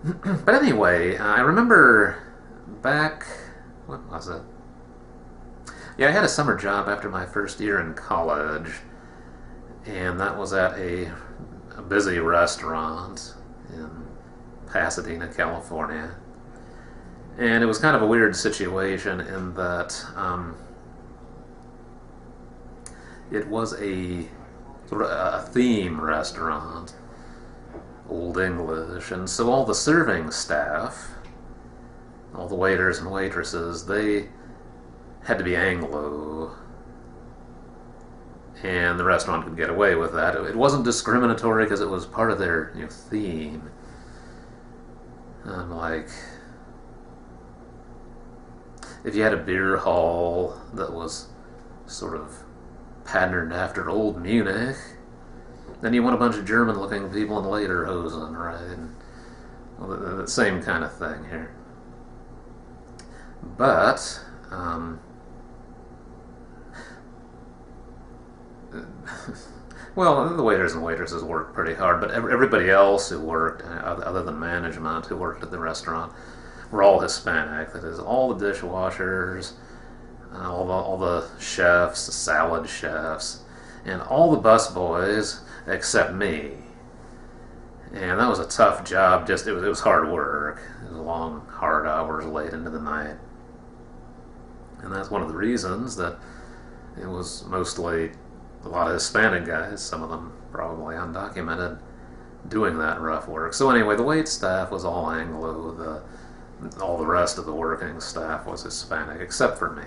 But anyway, I remember back, what was it? Yeah, I had a summer job after my first year in college, and that was at a busy restaurant in Pasadena, California. And it was kind of a weird situation in that it was a theme restaurant, Old English, and so all the serving staff, all the waiters and waitresses, they had to be Anglo, and the restaurant could get away with that. It wasn't discriminatory because it was part of their theme. Like, if you had a beer hall that was sort of patterned after old Munich, then you want a bunch of German-looking people in lederhosen, right? And, well, the same kind of thing here. But well, the waiters and waitresses worked pretty hard, but everybody else who worked, other than management, who worked at the restaurant, were all Hispanic. That is, all the dishwashers, all the chefs, the salad chefs, and all the busboys except me. And that was a tough job. Just it was hard work. It was long, hard hours late into the night, and that's one of the reasons that it was mostly a lot of Hispanic guys. Some of them probably undocumented, doing that rough work. So anyway, the wait staff was all Anglo. All the rest of the working staff was Hispanic, except for me.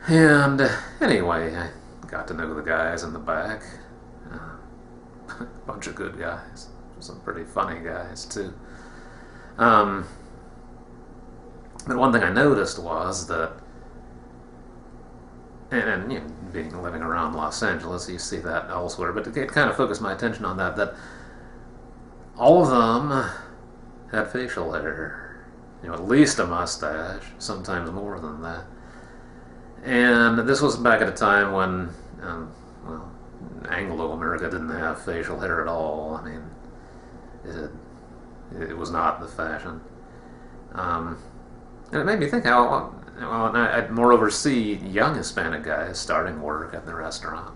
And anyway, I got to know the guys in the back. A bunch of good guys. Some pretty funny guys, too. But one thing I noticed was that, and being living around Los Angeles, you see that elsewhere, but it kind of focused my attention on that all of them had facial hair. At least a mustache, sometimes more than that. And this was back at a time when, well, Anglo-America didn't have facial hair at all. I mean, it was not the fashion. And it made me think how, well, I'd moreover see young Hispanic guys starting work at the restaurant,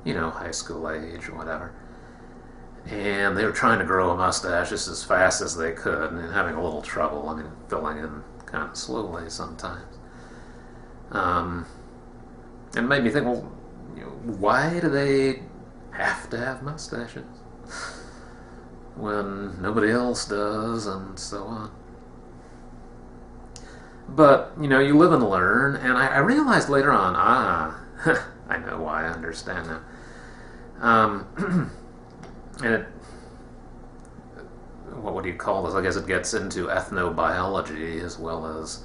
high school age or whatever. And they were trying to grow a mustache just as fast as they could and having a little trouble. I mean, filling in kind of slowly sometimes. And it made me think, well, why do they have to have mustaches when nobody else does, and so on? But, you live and learn, and I realized later on, I know why, I understand now. And what would you call this? I guess it gets into ethnobiology as well as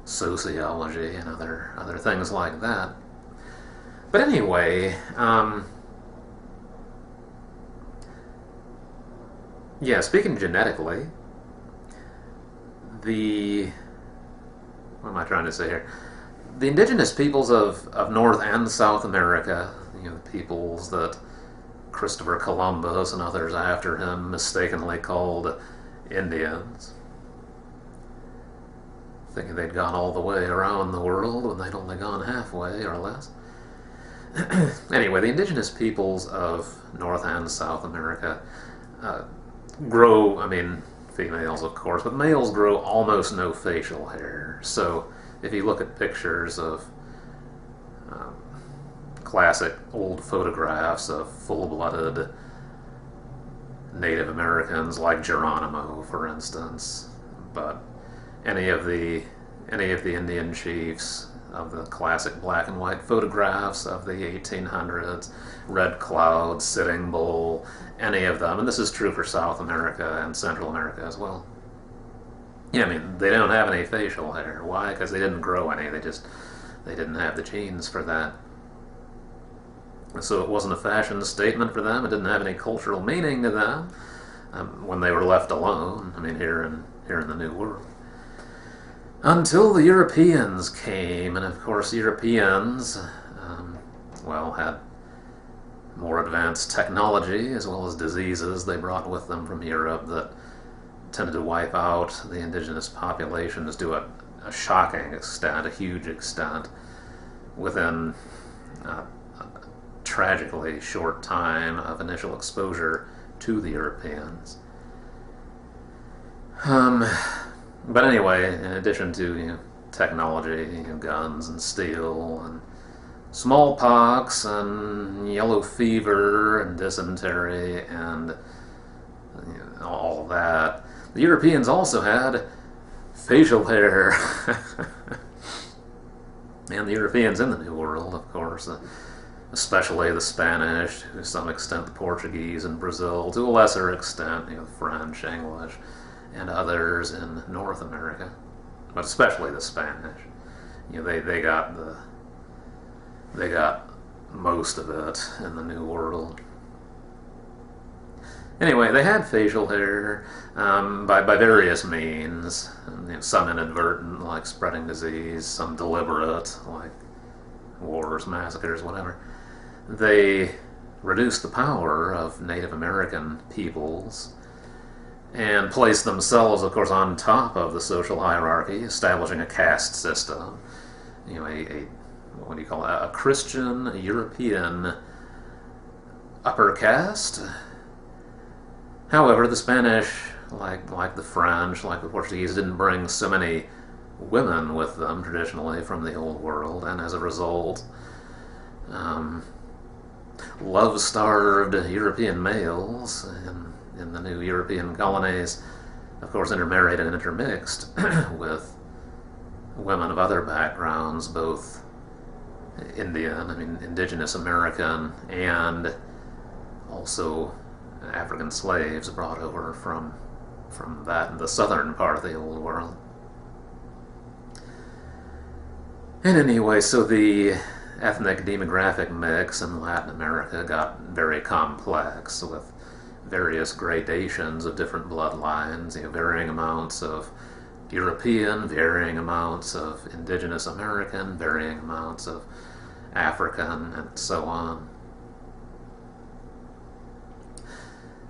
sociology and other things like that. But anyway, yeah, speaking genetically, what am I trying to say here? The indigenous peoples of North and South America, the peoples that Christopher Columbus and others after him mistakenly called Indians, thinking they'd gone all the way around the world when they'd only gone halfway or less. Anyway, the indigenous peoples of North and South America grow, I mean, females of course, but males grow almost no facial hair. So if you look at pictures of classic old photographs of full-blooded Native Americans like Geronimo, for instance, but any of the Indian chiefs of the classic black and white photographs of the 1800s, Red Cloud, Sitting Bull, any of them, and this is true for South America and Central America as well. Yeah, I mean, they don't have any facial hair. Why? Because they didn't grow any. They didn't have the genes for that. So it wasn't a fashion statement for them. It didn't have any cultural meaning to them when they were left alone. I mean, here in the New World. Until the Europeans came, and of course Europeans, well, had more advanced technology as well as diseases they brought with them from Europe that tended to wipe out the indigenous populations to a shocking extent, a huge extent, within a tragically short time of initial exposure to the Europeans. But anyway, in addition to technology, guns and steel and smallpox and yellow fever and dysentery and all that, the Europeans also had facial hair. And the Europeans in the New World, of course, especially the Spanish, to some extent the Portuguese in Brazil, to a lesser extent, the French, English, and others in North America, but especially the Spanish. They got most of it in the New World. Anyway, they had facial hair by various means. Some inadvertent, like spreading disease, some deliberate, like wars, massacres, whatever. They reduced the power of Native American peoples and placed themselves, of course, on top of the social hierarchy, establishing a caste system. What do you call it? A Christian European upper caste. However, the Spanish, like the French, like the Portuguese, didn't bring so many women with them traditionally from the Old World, and as a result, love-starved European males in the new European colonies, of course, intermarried and intermixed with women of other backgrounds, both indigenous American, and also African slaves brought over from the southern part of the Old World. And anyway, so the ethnic demographic mix in Latin America got very complex, with various gradations of different bloodlines, varying amounts of European, varying amounts of indigenous American, varying amounts of African, and so on.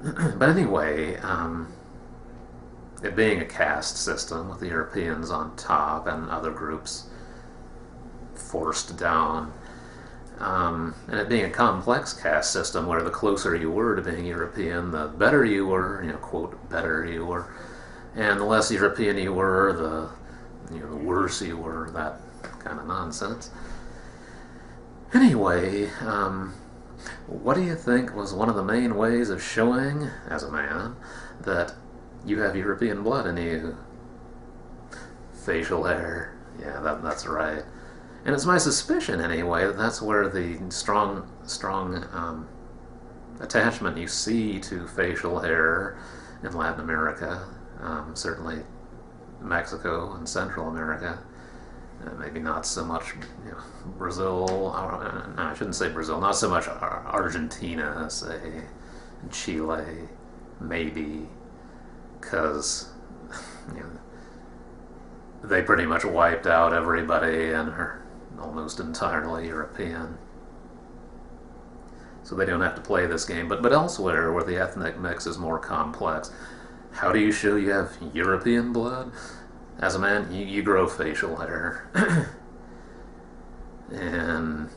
But anyway, it being a caste system with the Europeans on top and other groups forced down, and it being a complex caste system where the closer you were to being European, the better you were, quote, better you were, and the less European you were, the worse you were, that kind of nonsense. Anyway, what do you think was one of the main ways of showing, as a man, that you have European blood in you? Facial hair. Yeah, that's right. And it's my suspicion, anyway, that that's where the strong attachment you see to facial hair in Latin America, certainly Mexico and Central America, maybe not so much Brazil, no, I shouldn't say Brazil, not so much Argentina, say, Chile, maybe, because they pretty much wiped out everybody and are almost entirely European. So they don't have to play this game. But elsewhere, where the ethnic mix is more complex, how do you show you have European blood? As a man, you grow facial hair. And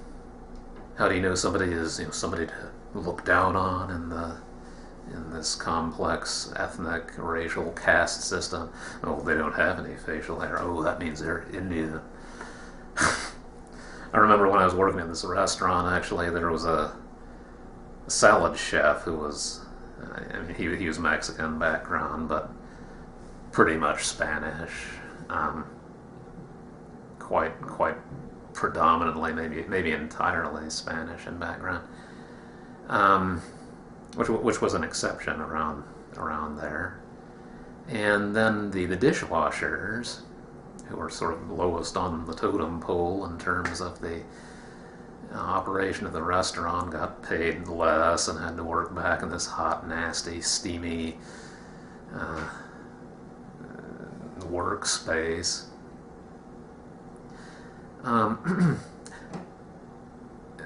how do you know somebody is somebody to look down on in this complex ethnic racial caste system? Oh, they don't have any facial hair. Oh, that means they're Indian. I remember when I was working in this restaurant, actually, there was a salad chef who was, he was Mexican background, but pretty much Spanish, quite predominantly, maybe entirely Spanish in background, which was an exception around there. And then the dishwashers, who were sort of lowest on the totem pole in terms of the operation of the restaurant, got paid less and had to work back in this hot, nasty, steamy workspace. I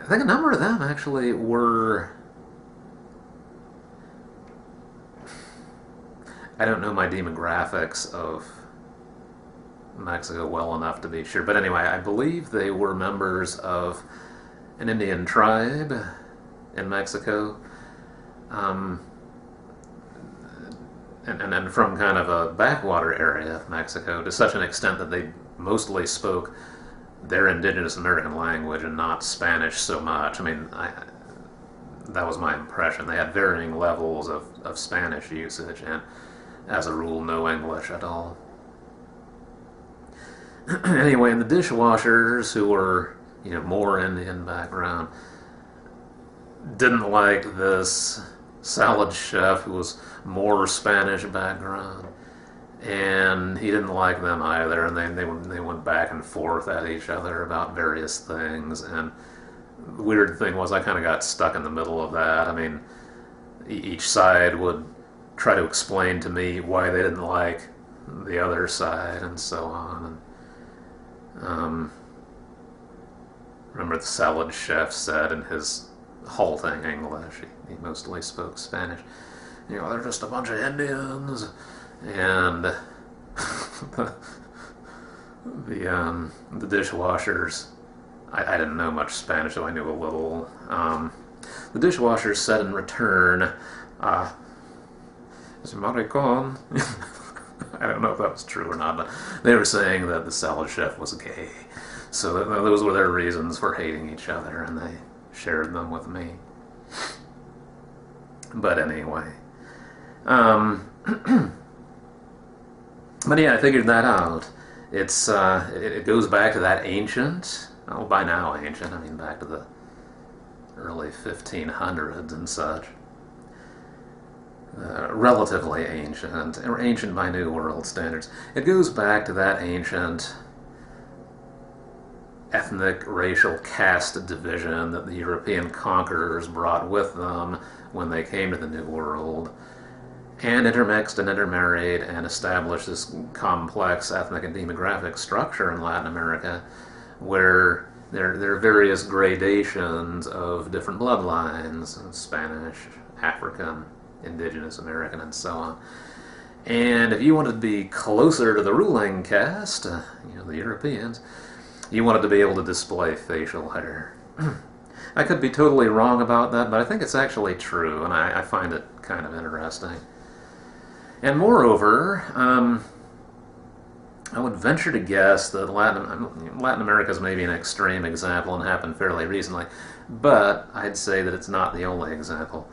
think a number of them actually were I don't know my demographics of Mexico well enough to be sure. But anyway, I believe they were members of an Indian tribe in Mexico. Um, and from kind of a backwater area of Mexico, to such an extent that they mostly spoke their indigenous American language and not Spanish so much. I mean, that was my impression. They had varying levels of Spanish usage, and as a rule, no English at all. Anyway, and the dishwashers, who were, more Indian background, didn't like this salad chef who was more Spanish background, and he didn't like them either, and they went back and forth at each other about various things. And the weird thing was, I kind of got stuck in the middle of that. I mean, each side would try to explain to me why they didn't like the other side, and so on. And remember, the salad chef said in his halting English, he mostly spoke Spanish, they're just a bunch of Indians. And the dishwashers, I didn't know much Spanish, so I knew a little. The dishwashers said in return, "Es maricón." I don't know if that was true or not, but they were saying that the salad chef was gay. So those were their reasons for hating each other, and they shared them with me. But anyway. But yeah, I figured that out. It goes back to that ancient, by now ancient, I mean back to the early 1500s and such. Relatively ancient, or ancient by New World standards. It goes back to that ancient ethnic, racial caste division that the European conquerors brought with them when they came to the New World, and intermixed and intermarried and established this complex ethnic and demographic structure in Latin America, where there are various gradations of different bloodlines: Spanish, African, indigenous American, and so on. And if you wanted to be closer to the ruling caste, the Europeans, you wanted to be able to display facial hair. I could be totally wrong about that, but I think it's actually true, and I find it kind of interesting. And moreover, I would venture to guess that Latin America is maybe an extreme example and happened fairly recently, but I'd say that it's not the only example.